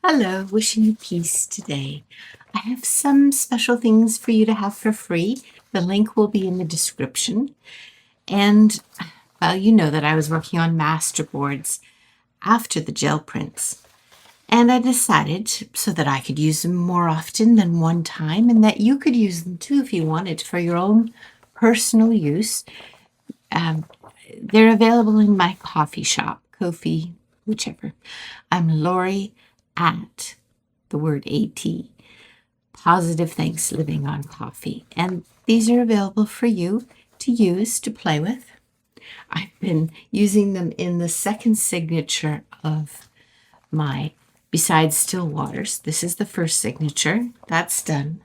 Hello, wishing you peace today. I have some special things for you to have for free. The link will be in the description. And, well, you know that I was working on masterboards after the gel prints. And I decided so that I could use them more often than one time and that you could use them too if you wanted for your own personal use. They're available in my coffee shop, Ko-fi, whichever. I'm Lori at the word AT, Positive Thanks Living on Coffee. And these are available for you to use, to play with. I've been using them in the second signature of my Besides Still Waters. This is the first signature. That's done.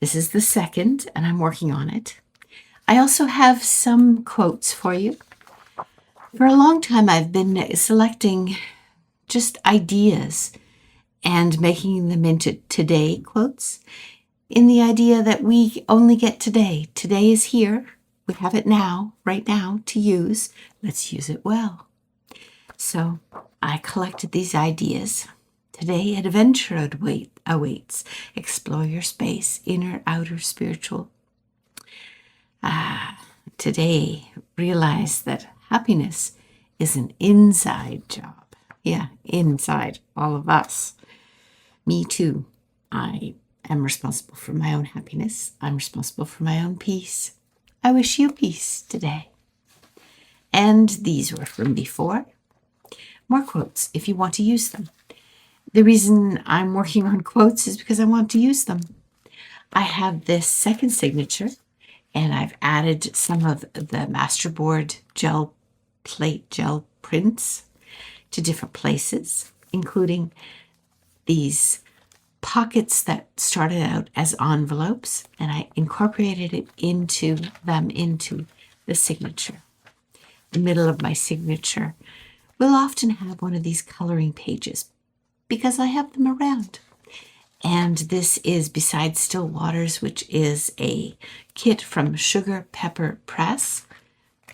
This is the second, and I'm working on it. I also have some quotes for you. For a long time, I've been selecting just ideas and making them into today quotes in the idea that we only get today. Today is here. We have it now, right now, to use. Let's use it well. So I collected these ideas. Today, adventure awaits. Explore your space, inner, outer, spiritual. Today, realize that happiness is an inside job. Yeah, inside all of us. Me too. I am responsible for my own happiness. I'm responsible for my own peace. I wish you peace today. And these were from before. More quotes if you want to use them. The reason I'm working on quotes is because I want to use them. I have this second signature, and I've added some of the masterboard gel prints to different places, including these pockets that started out as envelopes, and I incorporated it into the signature. The middle of my signature will often have one of these coloring pages because I have them around. And this is Besides Still Waters, which is a kit from Sugar Pepper Press.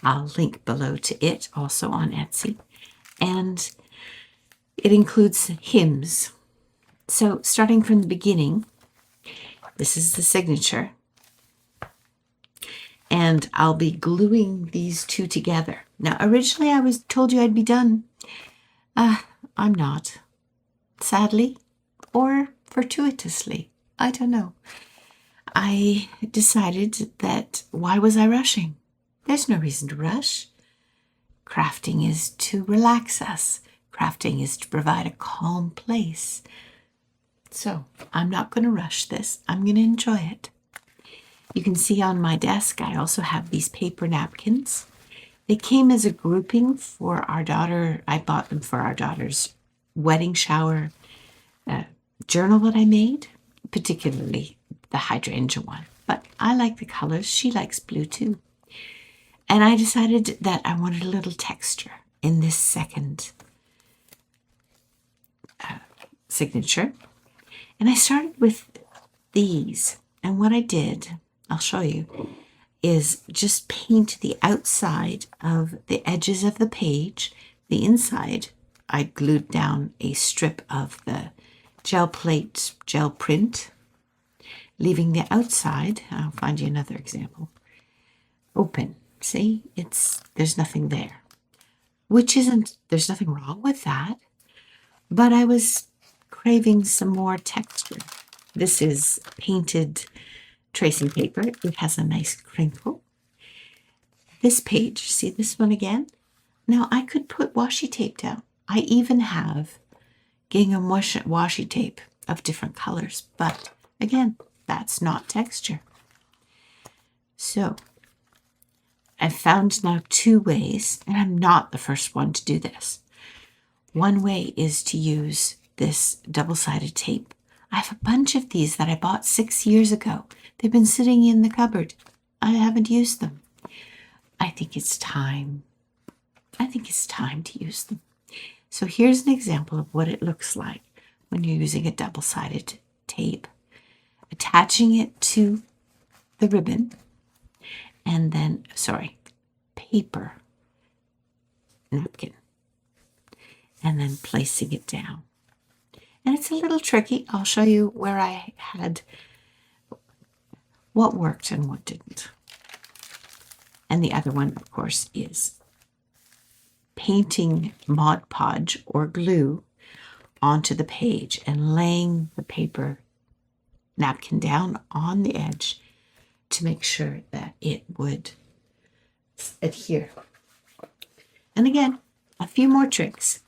I'll link below to it, also on Etsy. And it includes hymns. So starting from the beginning, this is the signature. And I'll be gluing these two together. Now, originally I was told you I'd be done. I'm not. Sadly, or fortuitously. I don't know. I decided that why was I rushing? There's no reason to rush. Crafting is to relax us. Crafting is to provide a calm place. So I'm not going to rush this. I'm going to enjoy it. You can see on my desk I also have these paper napkins. They came as a grouping for our daughter. I bought them for our daughter's wedding shower journal that I made, particularly the hydrangea one. But I like the colors. She likes blue too. And I decided that I wanted a little texture in this second signature. And I started with these. And what I did, I'll show you, is just paint the outside of the edges of the page. The inside, I glued down a strip of the gel print, leaving the outside, I'll find you another example, open. See, there's nothing there, there's nothing wrong with that, but I was craving some more texture. This is painted tracing paper. It has a nice crinkle. This page, see this one again? Now I could put washi tape down. I even have gingham washi tape of different colors, but again, that's not texture. So I've found now two ways, and I'm not the first one to do this. One way is to use this double-sided tape. I have a bunch of these that I bought 6 years ago. They've been sitting in the cupboard. I haven't used them. I think it's time. I think it's time to use them. So here's an example of what it looks like when you're using a double-sided tape. Attaching it to the ribbon, and then, paper napkin, and then placing it down. And it's a little tricky. I'll show you where I had what worked and what didn't. And the other one, of course, is painting Mod Podge or glue onto the page and laying the paper napkin down on the edge to make sure that it would adhere. And again, a few more tricks.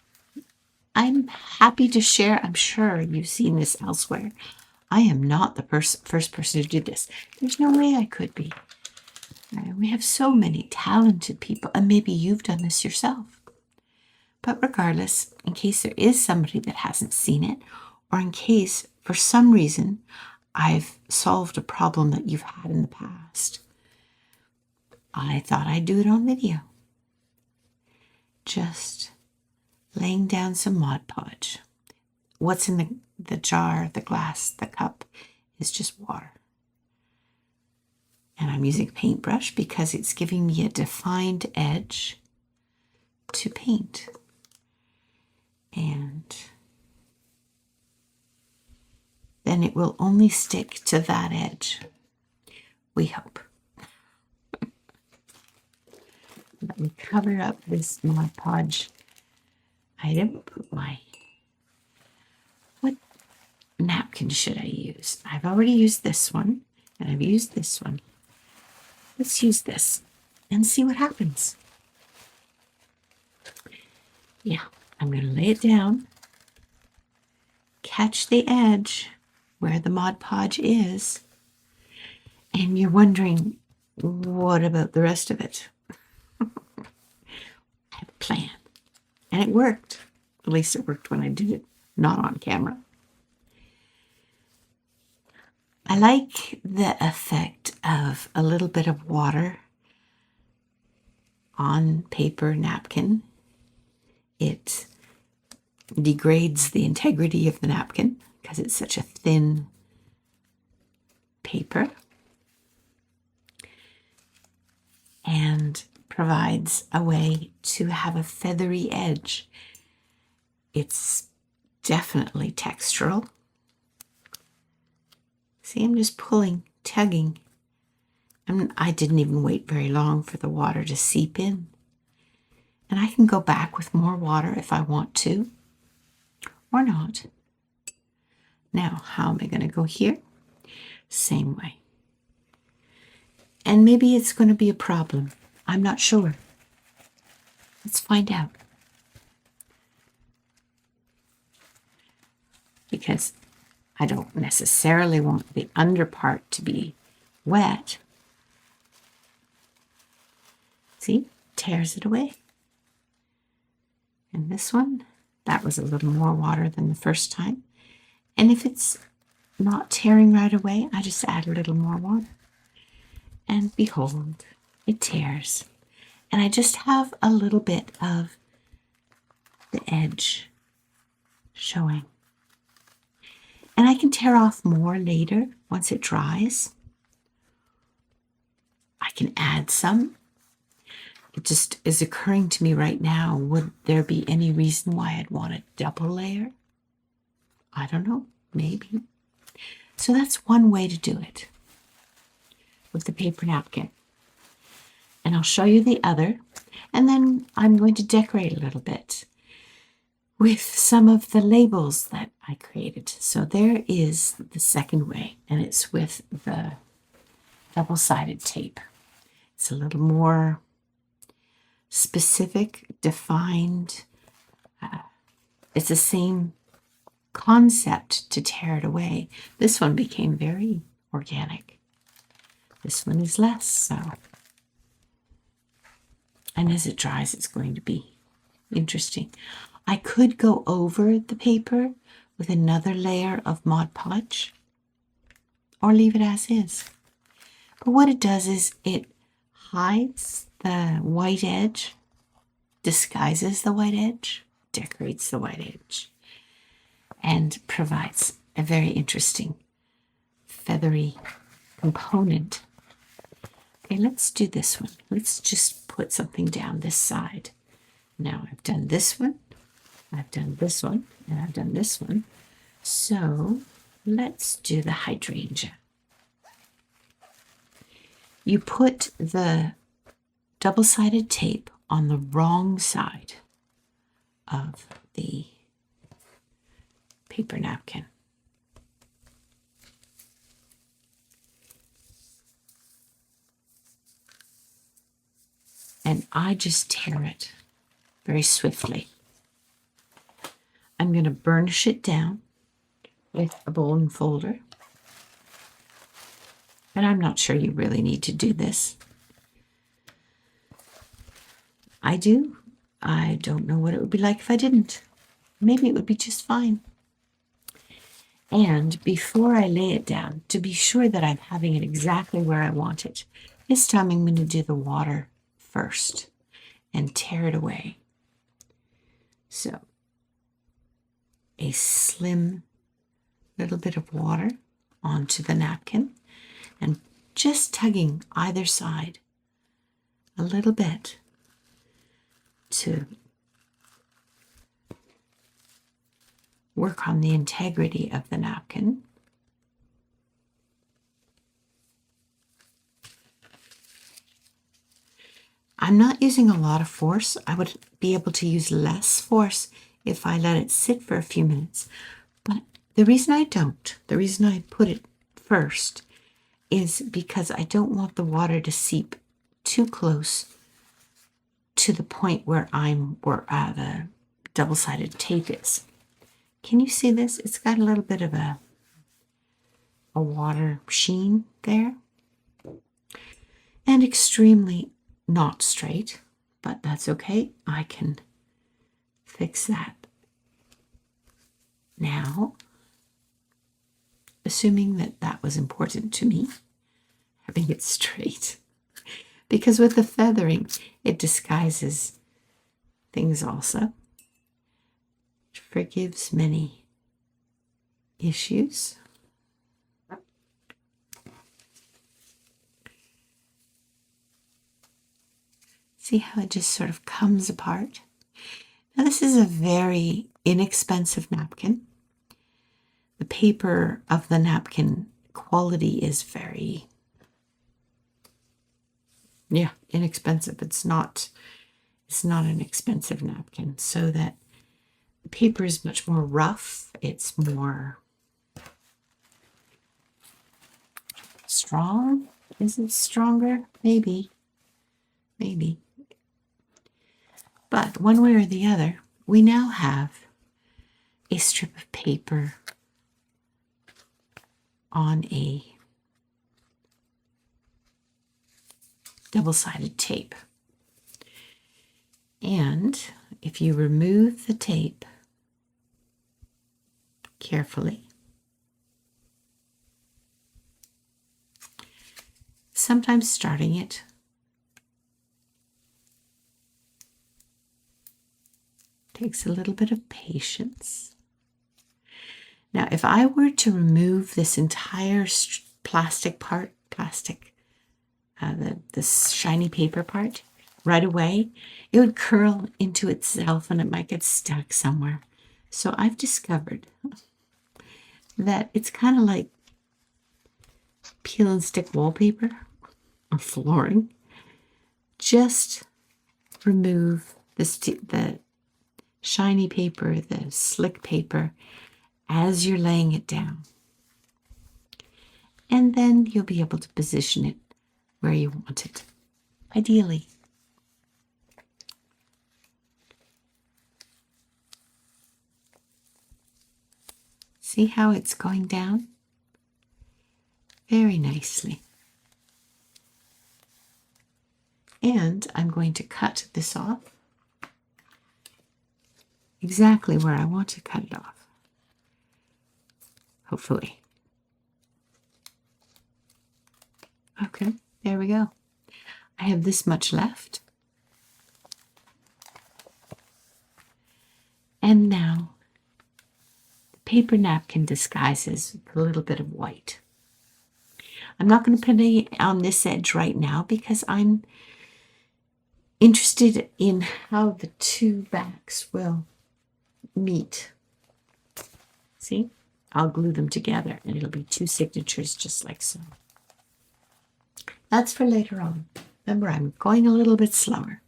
I'm happy to share. I'm sure you've seen this elsewhere. I am not the first person who did this. There's no way I could be. We have so many talented people, and maybe you've done this yourself. But regardless, in case there is somebody that hasn't seen it, or in case for some reason I've solved a problem that you've had in the past, I thought I'd do it on video. Just laying down some Mod Podge. What's in the jar, the glass, the cup is just water. And I'm using a paintbrush because it's giving me a defined edge to paint. And then it will only stick to that edge, we hope. Let me cover up this Mod Podge item. What napkin should I use? I've already used this one, and I've used this one. Let's use this and see what happens. Yeah, I'm going to lay it down, catch the edge where the Mod Podge is, and you're wondering, what about the rest of it? I have a plan. And it worked. At least it worked when I did it, not on camera. I like the effect of a little bit of water on paper napkin. It degrades the integrity of the napkin because it's such a thin paper, and provides a way to have a feathery edge. It's definitely textural. See, I'm just pulling, tugging. And I didn't even wait very long for the water to seep in. And I can go back with more water if I want to, or not. Now, how am I going to go here? Same way. And maybe it's going to be a problem. I'm not sure. Let's find out. Because I don't necessarily want the under part to be wet. See, tears it away. And this one, that was a little more water than the first time. And if it's not tearing right away, I just add a little more water. And behold, it tears. And I just have a little bit of the edge showing. And I can tear off more later once it dries. I can add some. It just is occurring to me right now, would there be any reason why I'd want a double layer? I don't know, maybe. So that's one way to do it with the paper napkin. And I'll show you the other, and then I'm going to decorate a little bit with some of the labels that I created. So there is the second way, and it's with the double-sided tape. It's a little more specific, defined. It's the same concept to tear it away. This one became very organic. This one is less so. And as it dries, it's going to be interesting. I could go over the paper with another layer of Mod Podge, or leave it as is. But what it does is it hides the white edge, disguises the white edge, decorates the white edge, and provides a very interesting feathery component. Okay, let's do this one. Let's just put something down this side. Now I've done this one, I've done this one, and I've done this one. So let's do the hydrangea. You put the double-sided tape on the wrong side of the paper napkin. And I just tear it very swiftly. I'm going to burnish it down with a bone folder. And I'm not sure you really need to do this. I do. I don't know what it would be like if I didn't. Maybe it would be just fine. And before I lay it down, to be sure that I'm having it exactly where I want it, this time I'm going to do the water first and tear it away. So, a slim little bit of water onto the napkin and just tugging either side a little bit to work on the integrity of the napkin. I'm not using a lot of force. I would be able to use less force if I let it sit for a few minutes. But the reason I don't, the reason I put it first, is because I don't want the water to seep too close to the point where the double-sided tape is. Can you see this? It's got a little bit of a water sheen there. And extremely not straight, but that's okay. I can fix that. Now, assuming that that was important to me, having it straight. Because with the feathering, it disguises things also. It forgives many issues. See how it just sort of comes apart? Now this is a very inexpensive napkin. The paper of the napkin quality is very, inexpensive. It's not an expensive napkin, so that the paper is much more rough. It's more strong. Is it stronger? Maybe. But one way or the other, we now have a strip of paper on a double-sided tape. And if you remove the tape carefully, sometimes starting it takes a little bit of patience. Now, if I were to remove this entire plastic part, the shiny paper part, right away, it would curl into itself and it might get stuck somewhere. So I've discovered that it's kind of like peel and stick wallpaper or flooring. Just remove the shiny paper, the slick paper, as you're laying it down. And then you'll be able to position it where you want it, ideally. See how it's going down? Very nicely. And I'm going to cut this off exactly where I want to cut it off. Hopefully. Okay, there we go. I have this much left. And now the paper napkin disguises with a little bit of white. I'm not going to put any on this edge right now because I'm interested in how the two backs will meet. See? I'll glue them together and it'll be 2 signatures just like so. That's for later on. Remember, I'm going a little bit slower.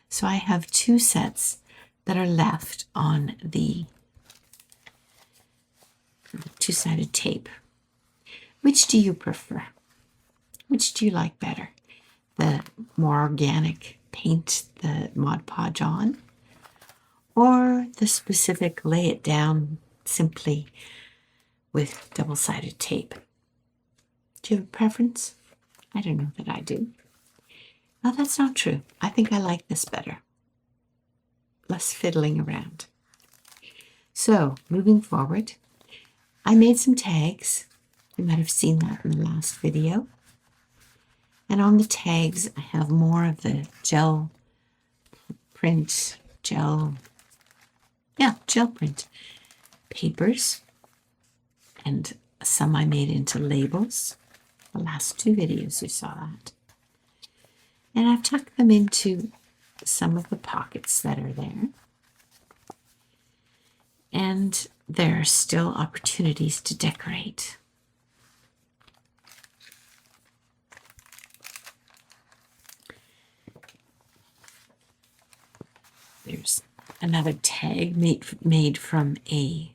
So I have 2 sets that are left on the 2-sided tape. Which do you prefer? Which do you like better? The more organic paint the Mod Podge on, or the specific lay it down simply with double-sided tape? Do you have a preference? I don't know that I do. No, that's not true. I think I like this better. Less fiddling around. So, moving forward, I made some tags. You might have seen that in the last video. And on the tags, I have more of the gel print papers. And some I made into labels. The last 2 videos you saw that. And I've tucked them into some of the pockets that are there. And there are still opportunities to decorate. There's another tag made from a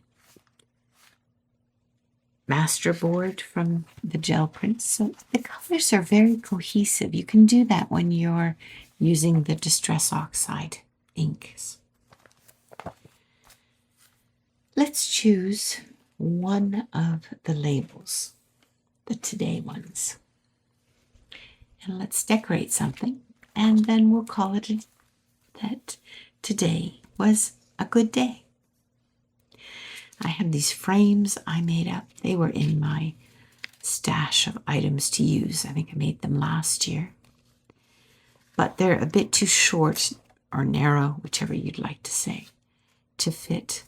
master board from the gel prints. So the colors are very cohesive. You can do that when you're using the Distress Oxide inks. Let's choose one of the labels, the today ones. And let's decorate something, and then we'll call it that today was a good day. I have these frames I made up. They were in my stash of items to use. I think I made them last year. But they're a bit too short or narrow, whichever you'd like to say, to fit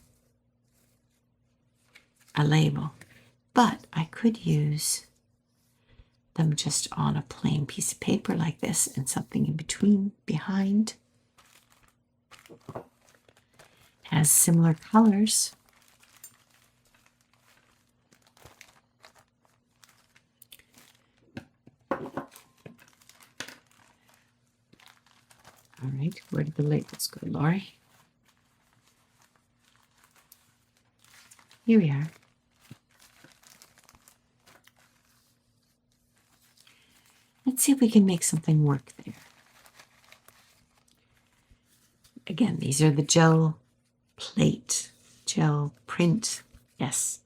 a label. But I could use them just on a plain piece of paper like this and something in between, behind. Has similar colors. All right, where did the labels go, Laurie? Here we are. Let's see if we can make something work there. Again, these are the gel plate, gel print, yes.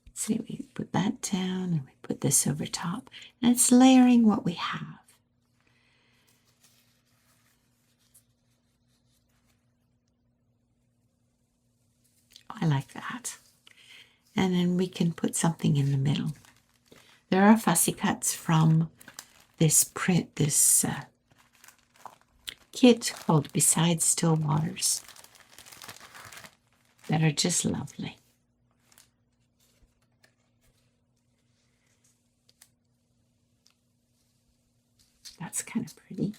Let's see, we put that down and we put this over top. And it's layering what we have. I like that. And then we can put something in the middle. There are fussy cuts from this kit called Besides Still Waters that are just lovely. That's kind of pretty.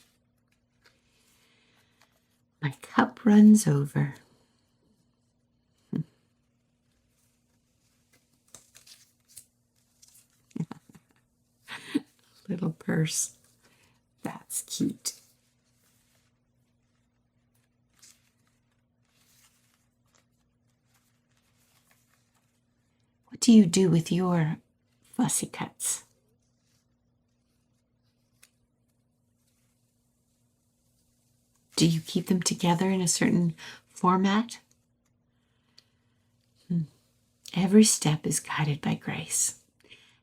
My cup runs over. Little purse. That's cute. What do you do with your fussy cuts? Do you keep them together in a certain format? Every step is guided by grace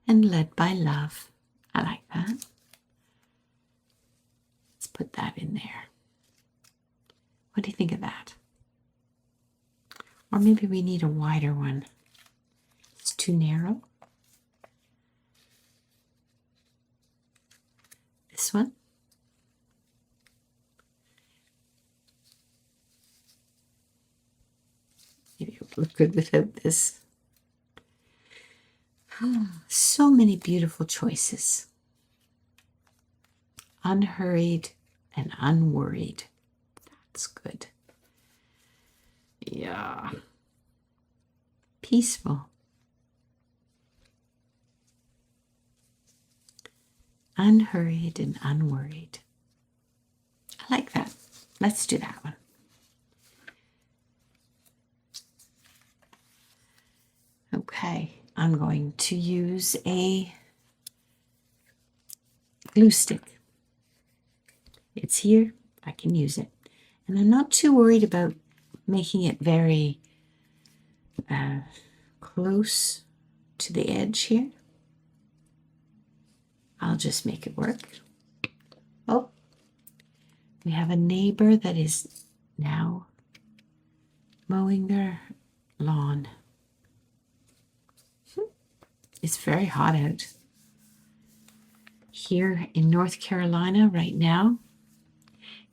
and led by love. I like that. Let's put that in there. What do you think of that? Or maybe we need a wider one. It's too narrow. This one. Maybe it would look good without this. So many beautiful choices. Unhurried and unworried. That's good. Yeah. Peaceful. Unhurried and unworried. I like that. Let's do that one. Okay, I'm going to use a glue stick. It's here, I can use it. And I'm not too worried about making it very close to the edge here. I'll just make it work. Oh, we have a neighbor that is now mowing their lawn. It's very hot out. Here in North Carolina right now,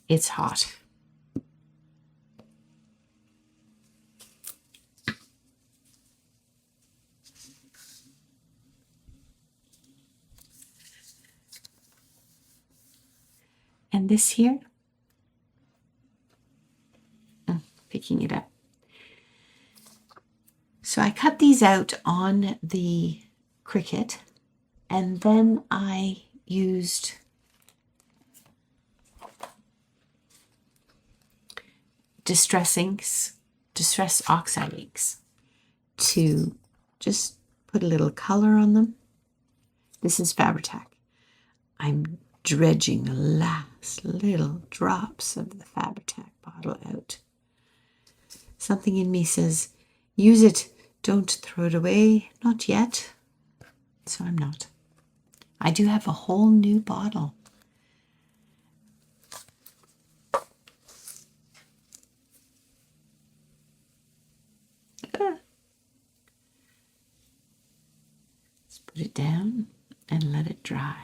it's hot. And this here, picking it up. So I cut these out on the Cricut, and then I used distress oxide inks to just put a little color on them. This is Fabri-Tac. I'm dredging the last little drops of the Fabri-Tac bottle out. Something in me says, use it, don't throw it away. Not yet. So I'm not. I do have a whole new bottle. Let's put it down and let it dry.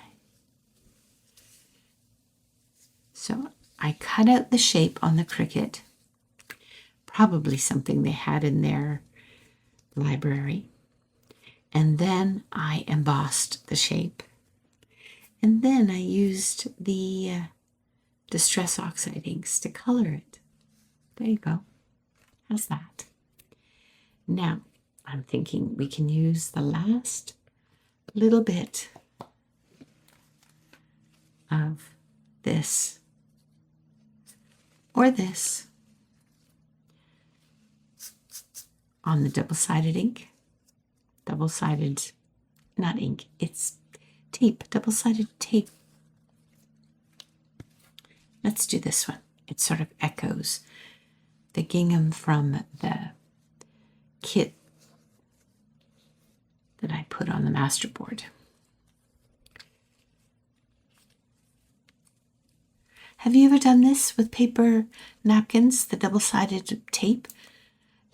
So I cut out the shape on the Cricut, probably something they had in their library, and then I embossed the shape, and then I used the distress oxide inks to color it. There you go. How's that? Now I'm thinking we can use the last little bit of this or this on the double-sided ink. Double-sided, not ink, it's tape, double-sided tape. Let's do this one. It sort of echoes the gingham from the kit that I put on the masterboard. Have you ever done this with paper napkins, the double-sided tape?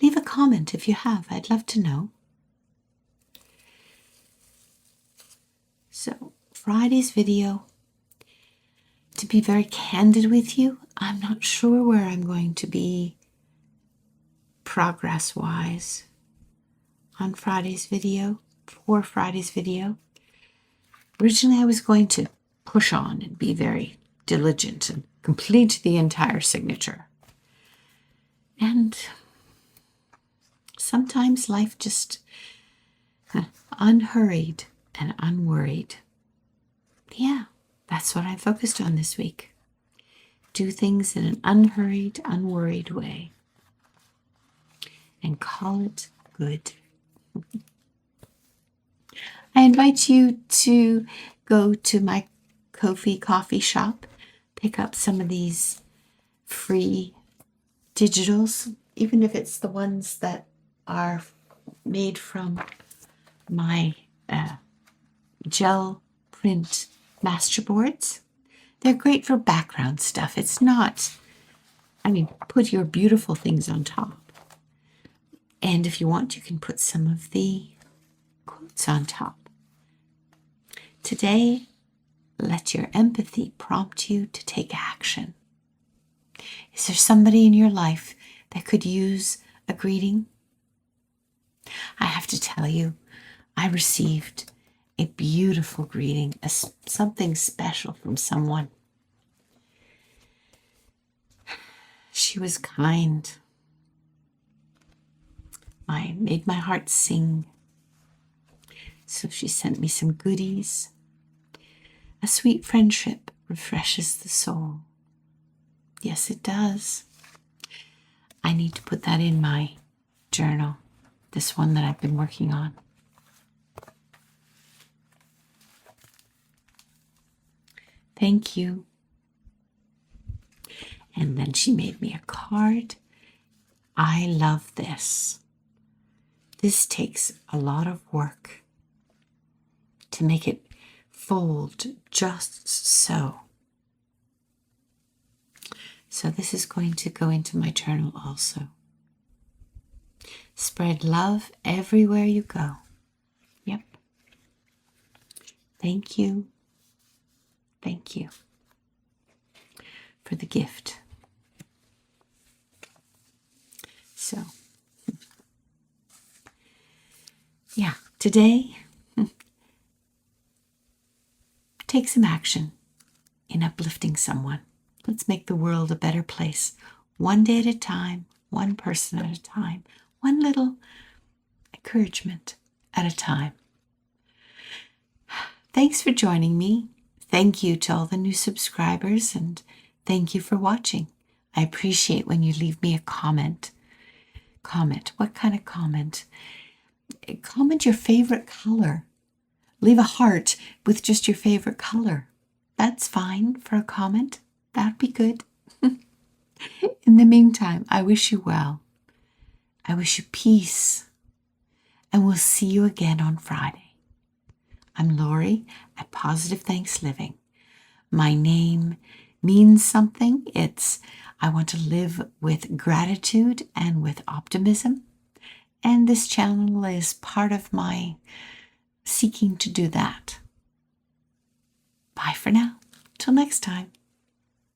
Leave a comment if you have. I'd love to know. So, Friday's video, to be very candid with you, I'm not sure where I'm going to be progress-wise on Friday's video, for Friday's video. Originally, I was going to push on and be very diligent and complete the entire signature. And sometimes life just unhurried and unworried. Yeah, that's what I focused on this week. Do things in an unhurried, unworried way. And call it good. I invite you to go to my Ko-fi coffee shop, pick up some of these free digitals, even if it's the ones that are made from my gel print masterboards. They're great for background stuff. It's not, put your beautiful things on top. And if you want, you can put some of the quotes on top. Today, let your empathy prompt you to take action. Is there somebody in your life that could use a greeting? I have to tell you, I received a beautiful greeting, something special from someone. She was kind. I made my heart sing. So she sent me some goodies. A sweet friendship refreshes the soul. Yes, it does. I need to put that in my journal, this one that I've been working on. Thank you. And then she made me a card. I love this. This takes a lot of work to make it fold just so. So this is going to go into my journal also. Spread love everywhere you go. Yep. Thank you. Thank you for the gift. So, yeah, today, take some action in uplifting someone. Let's make the world a better place, one day at a time, one person at a time, one little encouragement at a time. Thanks for joining me. Thank you to all the new subscribers, and thank you for watching. I appreciate when you leave me a comment. Comment. What kind of comment? Comment your favorite color. Leave a heart with just your favorite color. That's fine for a comment. That'd be good. In the meantime, I wish you well. I wish you peace. And we'll see you again on Friday. I'm Lori at Positive Thanks Living. My name means something. I want to live with gratitude and with optimism. And this channel is part of my seeking to do that. Bye for now. Till next time.